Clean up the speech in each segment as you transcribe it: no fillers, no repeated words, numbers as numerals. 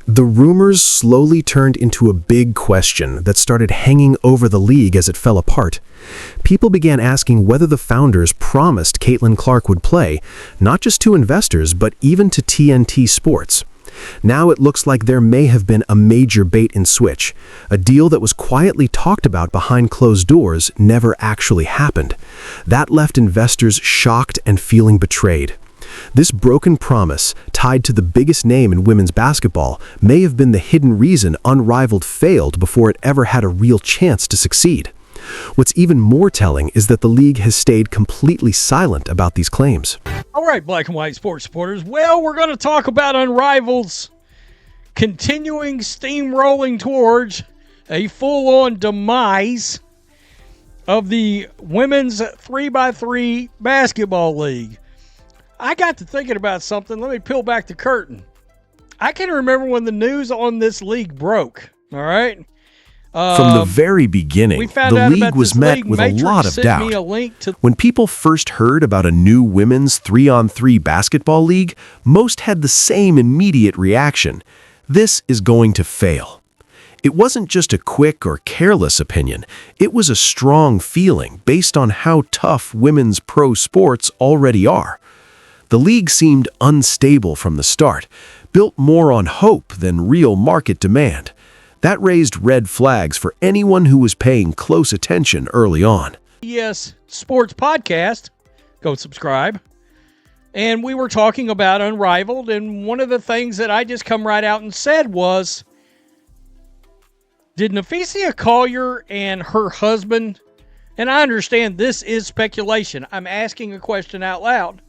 The rumors slowly turned into a big question that started hanging over the league as it fell apart. People began asking whether the founders promised Caitlin Clark would play, not just to investors, but even to TNT Sports. Now it looks like there may have been a major bait and switch. A deal that was quietly talked about behind closed doors never actually happened. That left investors shocked and feeling betrayed. This broken promise, tied to the biggest name in women's basketball, may have been the hidden reason Unrivaled failed before it ever had a real chance to succeed. What's even more telling is that the league has stayed completely silent about these claims. All right, black and white sports supporters. Well, we're going to talk about Unrivaled's continuing steamrolling towards a full-on demise of the women's 3x3 basketball league. I got to thinking about something. Let me peel back the curtain. I can remember when the news on this league broke, all right? From the very beginning, the league was met with a lot of doubt. When people first heard about a new women's 3-on-3 basketball league, most had the same immediate reaction. This is going to fail. It wasn't just a quick or careless opinion. It was a strong feeling based on how tough women's pro sports already are. The league seemed unstable from the start, built more on hope than real market demand. That raised red flags for anyone who was paying close attention early on. Yes, sports podcast. Go subscribe. And we were talking about Unrivaled, and one of the things that I just come right out and said was, did Nafisia Collier and her husband, and I understand this is speculation, I'm asking a question out loud,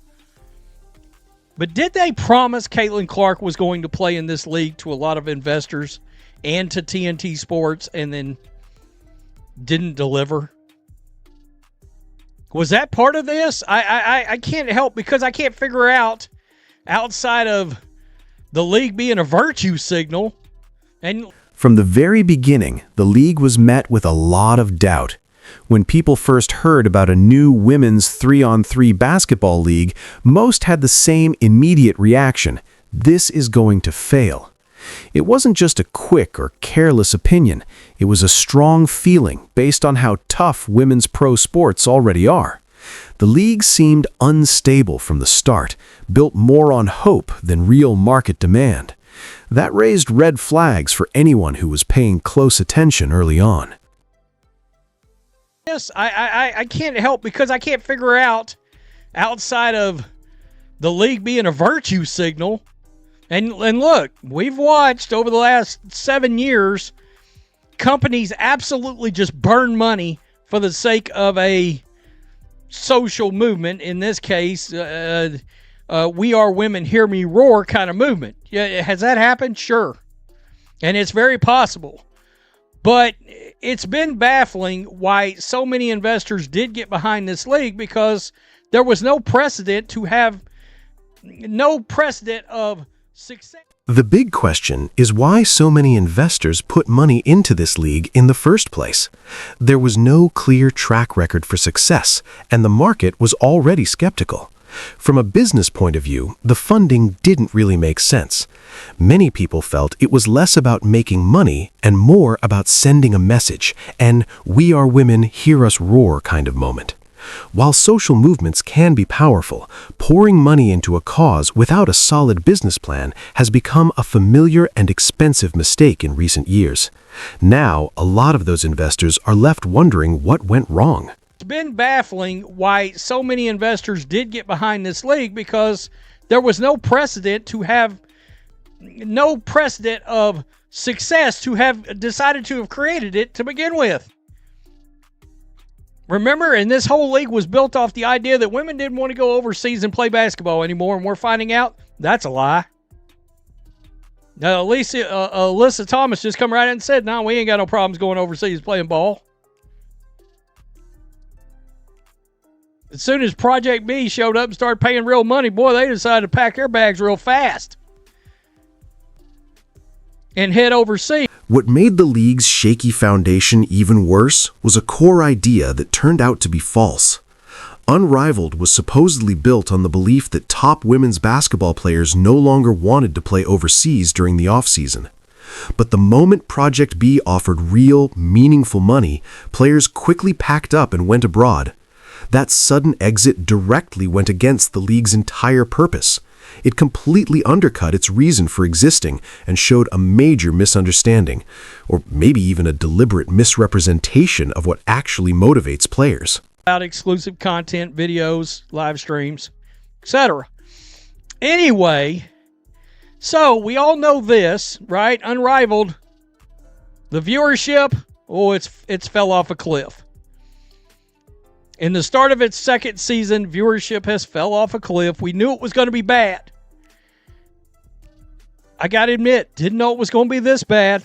but did they promise Caitlin Clark was going to play in this league to a lot of investors and to TNT Sports and then didn't deliver? Was that part of this? I can't help because I can't figure out, outside of the league being a virtue signal. And from the very beginning, the league was met with a lot of doubt. When people first heard about a new women's 3-on-3 basketball league, most had the same immediate reaction. This is going to fail. It wasn't just a quick or careless opinion. It was a strong feeling based on how tough women's pro sports already are. The league seemed unstable from the start, built more on hope than real market demand. That raised red flags for anyone who was paying close attention early on. Yes, I can't help because I can't figure out, outside of the league being a virtue signal. And look, we've watched over the last 7 years companies absolutely just burn money for the sake of a social movement. In this case, We Are Women, Hear Me Roar kind of movement. Yeah, has that happened? Sure. And it's very possible. But it's been baffling why so many investors did get behind this league, because there was no precedent of success. The big question is why so many investors put money into this league in the first place. There was no clear track record for success, and the market was already skeptical. From a business point of view, the funding didn't really make sense. Many people felt it was less about making money and more about sending a message, an "We Are Women, Hear Us Roar" kind of moment. While social movements can be powerful, pouring money into a cause without a solid business plan has become a familiar and expensive mistake in recent years. Now, a lot of those investors are left wondering what went wrong. It's been baffling why so many investors did get behind this league, because there was no precedent of success to have decided to have created it to begin with. Remember, and this whole league was built off the idea that women didn't want to go overseas and play basketball anymore, and we're finding out that's a lie. Now, Alyssa Thomas just come right out and said, no, we ain't got no problems going overseas playing ball. As soon as Project B showed up and started paying real money, boy, they decided to pack their bags real fast and head overseas. What made the league's shaky foundation even worse was a core idea that turned out to be false. Unrivaled was supposedly built on the belief that top women's basketball players no longer wanted to play overseas during the off-season. But the moment Project B offered real, meaningful money, players quickly packed up and went abroad. That sudden exit directly went against the league's entire purpose. It completely undercut its reason for existing and showed a major misunderstanding, or maybe even a deliberate misrepresentation of what actually motivates players. About exclusive content, videos, live streams, etc. Anyway, so we all know this, right? Unrivaled, the viewership, it's fell off a cliff. In the start of its second season, viewership has fell off a cliff. We knew it was going to be bad. I got to admit, didn't know it was going to be this bad.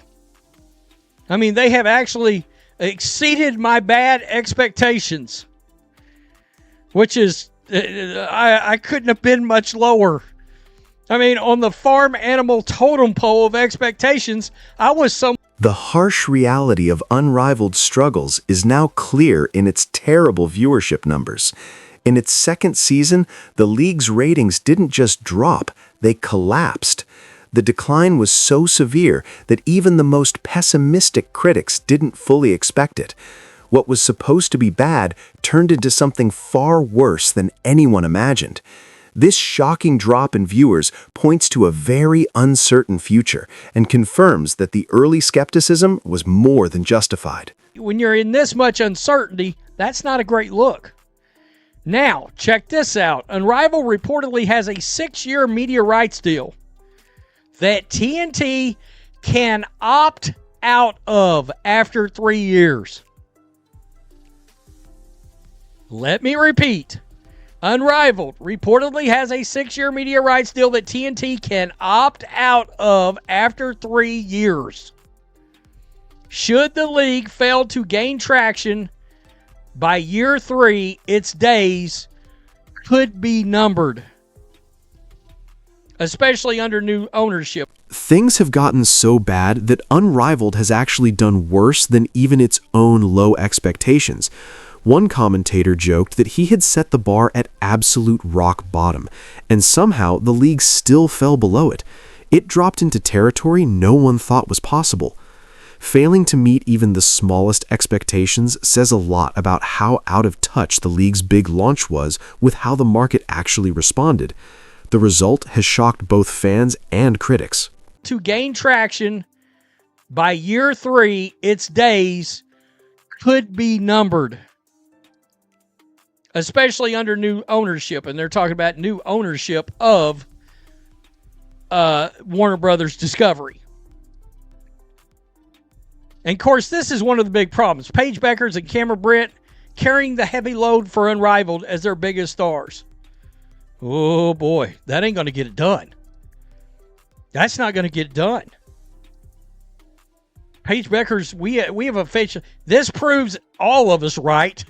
I mean, they have actually exceeded my bad expectations, which is, I couldn't have been much lower. I mean, on the farm animal totem pole of expectations, I was some. The harsh reality of Unrivaled struggles is now clear in its terrible viewership numbers. In its second season, the league's ratings didn't just drop, they collapsed. The decline was so severe that even the most pessimistic critics didn't fully expect it. What was supposed to be bad turned into something far worse than anyone imagined. This shocking drop in viewers points to a very uncertain future and confirms that the early skepticism was more than justified. When you're in this much uncertainty, that's not a great look. Now, check this out. Unrivaled reportedly has a 6-year media rights deal that TNT can opt out of after 3 years. Let me repeat. Unrivaled reportedly has a 6-year media rights deal that TNT can opt out of after 3 years. Should the league fail to gain traction by year 3, its days could be numbered, especially under new ownership. Things have gotten so bad that Unrivaled has actually done worse than even its own low expectations. One commentator joked that he had set the bar at absolute rock bottom, and somehow the league still fell below it. It dropped into territory no one thought was possible. Failing to meet even the smallest expectations says a lot about how out of touch the league's big launch was with how the market actually responded. The result has shocked both fans and critics. To gain traction by year 3, its days could be numbered, especially under new ownership. And they're talking about new ownership of Warner Brothers Discovery. And, of course, this is one of the big problems. Paige Beckers and Cameron Brett carrying the heavy load for Unrivaled as their biggest stars. Oh, boy, that ain't going to get it done. That's not going to get it done. Paige Beckers, we have a face. This proves all of us right.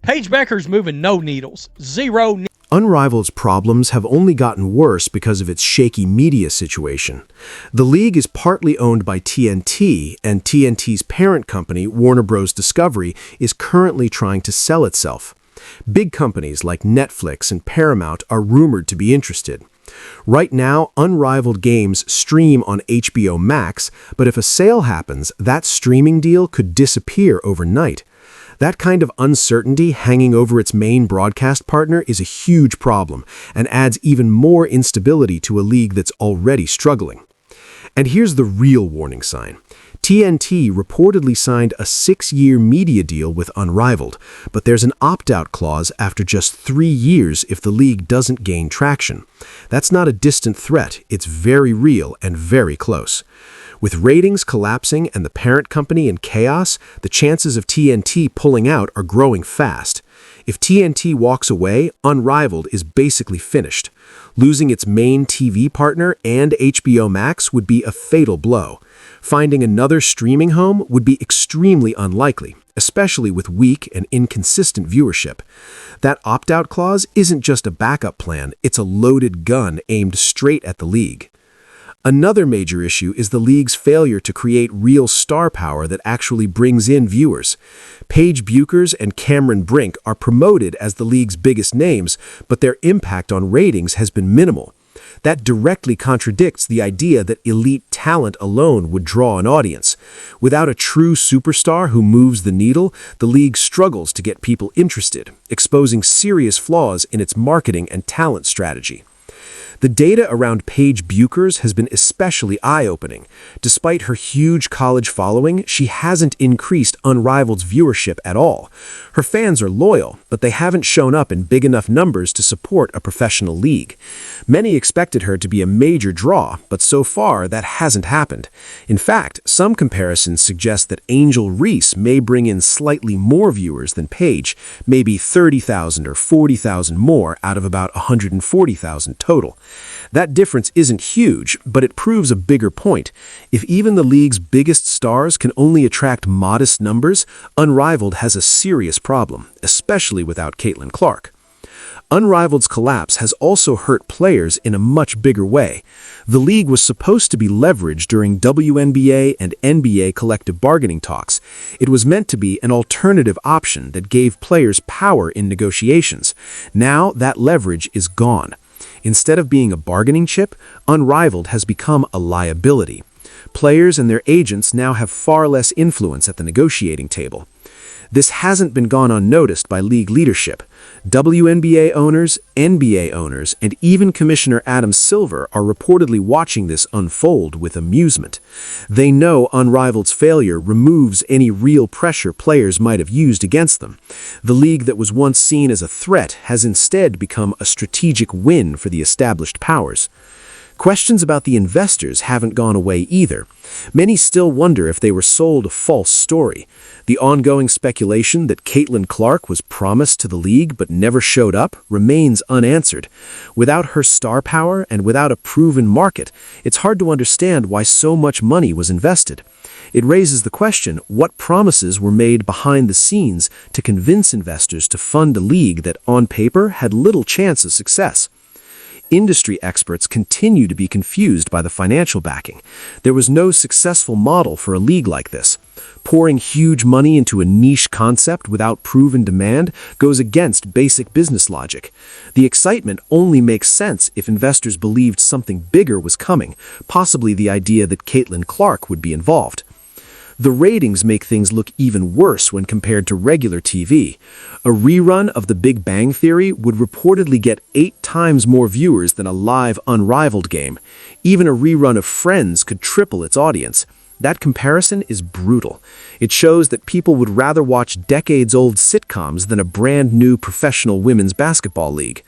Paige Becker's moving no needles. Zero. Unrivaled's problems have only gotten worse because of its shaky media situation. The league is partly owned by TNT, and TNT's parent company, Warner Bros. Discovery, is currently trying to sell itself. Big companies like Netflix and Paramount are rumored to be interested. Right now, Unrivaled games stream on HBO Max, but if a sale happens, that streaming deal could disappear overnight. That kind of uncertainty hanging over its main broadcast partner is a huge problem and adds even more instability to a league that's already struggling. And here's the real warning sign. TNT reportedly signed a 6-year media deal with Unrivaled, but there's an opt-out clause after just 3 years if the league doesn't gain traction. That's not a distant threat, it's very real and very close. With ratings collapsing and the parent company in chaos, the chances of TNT pulling out are growing fast. If TNT walks away, Unrivaled is basically finished. Losing its main TV partner and HBO Max would be a fatal blow. Finding another streaming home would be extremely unlikely, especially with weak and inconsistent viewership. That opt-out clause isn't just a backup plan, it's a loaded gun aimed straight at the league. Another major issue is the league's failure to create real star power that actually brings in viewers. Paige Buchers and Cameron Brink are promoted as the league's biggest names, but their impact on ratings has been minimal. That directly contradicts the idea that elite talent alone would draw an audience. Without a true superstar who moves the needle, the league struggles to get people interested, exposing serious flaws in its marketing and talent strategy. The data around Paige Buchers has been especially eye-opening. Despite her huge college following, she hasn't increased Unrivaled's viewership at all. Her fans are loyal, but they haven't shown up in big enough numbers to support a professional league. Many expected her to be a major draw, but so far that hasn't happened. In fact, some comparisons suggest that Angel Reese may bring in slightly more viewers than Paige, maybe 30,000 or 40,000 more out of about 140,000 total. That difference isn't huge, but it proves a bigger point. If even the league's biggest stars can only attract modest numbers, Unrivaled has a serious problem, especially without Caitlin Clark. Unrivaled's collapse has also hurt players in a much bigger way. The league was supposed to be leveraged during WNBA and NBA collective bargaining talks. It was meant to be an alternative option that gave players power in negotiations. Now that leverage is gone. Instead of being a bargaining chip, Unrivaled has become a liability. Players and their agents now have far less influence at the negotiating table. This hasn't been gone unnoticed by league leadership. WNBA owners, NBA owners, and even Commissioner Adam Silver are reportedly watching this unfold with amusement. They know Unrivaled's failure removes any real pressure players might have used against them. The league that was once seen as a threat has instead become a strategic win for the established powers. Questions about the investors haven't gone away either. Many still wonder if they were sold a false story. The ongoing speculation that Caitlin Clark was promised to the league but never showed up remains unanswered. Without her star power and without a proven market, it's hard to understand why so much money was invested. It raises the question, what promises were made behind the scenes to convince investors to fund a league that, on paper, had little chance of success? Industry experts continue to be confused by the financial backing. There was no successful model for a league like this. Pouring huge money into a niche concept without proven demand goes against basic business logic. The excitement only makes sense if investors believed something bigger was coming, possibly the idea that Caitlin Clark would be involved. The ratings make things look even worse when compared to regular TV. A rerun of The Big Bang Theory would reportedly get 8 times more viewers than a live Unrivaled game. Even a rerun of Friends could triple its audience. That comparison is brutal. It shows that people would rather watch decades-old sitcoms than a brand-new professional women's basketball league.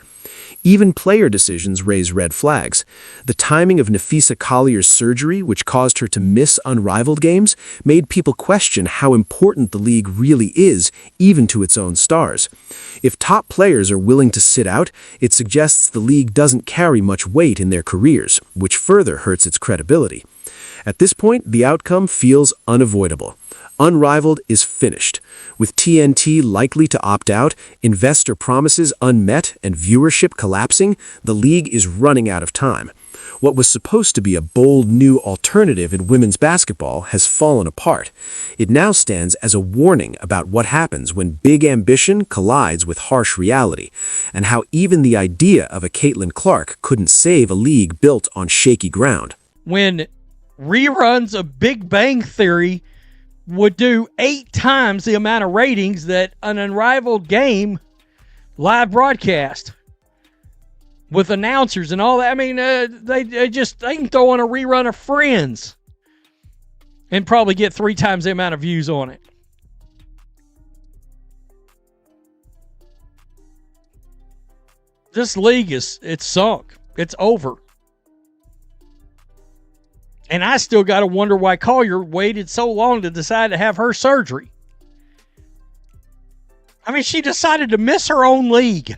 Even player decisions raise red flags. The timing of Nafisa Collier's surgery, which caused her to miss Unrivaled games, made people question how important the league really is, even to its own stars. If top players are willing to sit out, it suggests the league doesn't carry much weight in their careers, which further hurts its credibility. At this point, the outcome feels unavoidable. Unrivaled is finished. With TNT likely to opt out, investor promises unmet, and viewership collapsing, the league is running out of time. What was supposed to be a bold new alternative in women's basketball has fallen apart. It now stands as a warning about what happens when big ambition collides with harsh reality, and how even the idea of a Caitlin Clark couldn't save a league built on shaky ground. When reruns of Big Bang Theory would do 8 times the amount of ratings that an Unrivaled game live broadcast with announcers and all that. I mean, they can throw on a rerun of Friends and probably get 3 times the amount of views on it. This league it's sunk. It's over. And I still got to wonder why Collier waited so long to decide to have her surgery. I mean, she decided to miss her own league.